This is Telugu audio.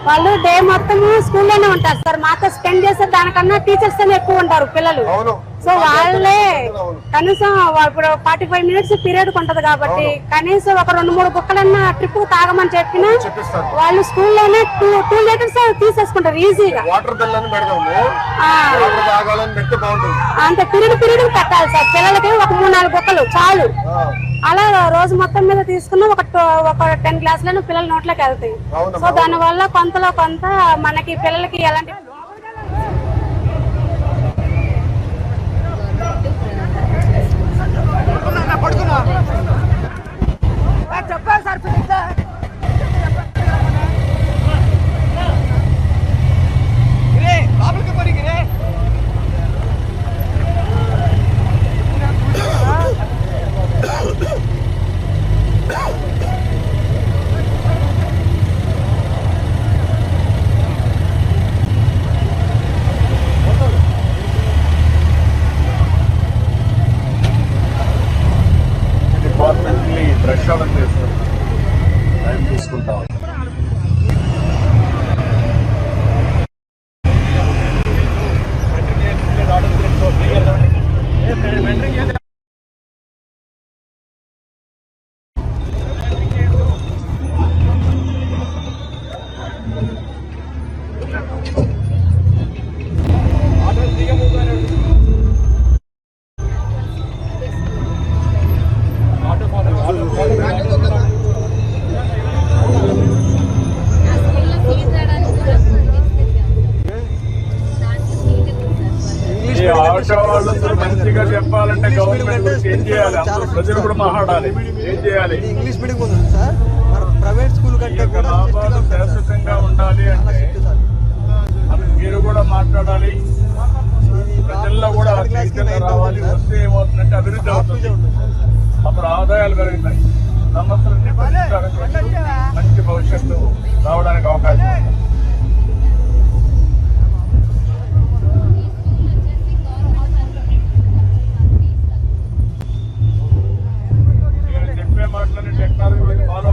వాళ్ళు డే మొత్తం స్కూల్లోనే ఉంటారు సార్. మాతో స్పెండ్ చేసే దానికన్నా టీచర్స్ తోనే ఎక్కువ ఉంటారు పిల్లలు. సో వాళ్ళే కనీసం ఇప్పుడు 45 మినిట్స్ పీరియడ్ ఉంటది కాబట్టి కనీసం ఒక 2-3 బుక్కలన్నా ట్రిప్ తాగమని చెప్పినా వాళ్ళు స్కూల్లోనే 2 లీటర్స్ తీసేసుకుంటారు ఈజీగా. అంత పీరియడ్ పెట్టాలి సార్ పిల్లలకి. ఒక 3-4 బుక్కలు చాలు. అలా రోజు మొత్తం మీద తీసుకున్న ఒక 10 గ్లాసులను పిల్లల నోట్లోకి వెళ్తాయి. సో దాని వల్ల కొంతలో కొంత మనకి పిల్లలకి ఎలాంటి చెప్పాలి సార్. ప్రక్షాళన చేస్తారు, టైం తీసుకుంటాం. ఆటో వాళ్ళు మంచిగా చెప్పాలంటే గవర్నమెంట్ ఏం చేయాలి? ప్రజలు కూడా మాట్లాడాలి. ఏం చేయాలి? ఇంగ్లీష్ మీడియం ఉంది సార్. ప్రైవేట్ స్కూల్ కంటే లాభాలు శాశ్వతంగా ఉండాలి అంటే మీరు కూడా మాట్లాడాలి. ప్రజల్లో కూడా చైతన్యం రావాలి. వస్తే ఏమవుతుందంటే అభివృద్ధి అవుతుంది. అప్పుడు ఆదాయాలు పెరుగుతాయి. సంవత్సరం మంచి భవిష్యత్తు రావడానికి అవకాశం. చెప్పే మాటలని టెక్నాలజీ ఫాలో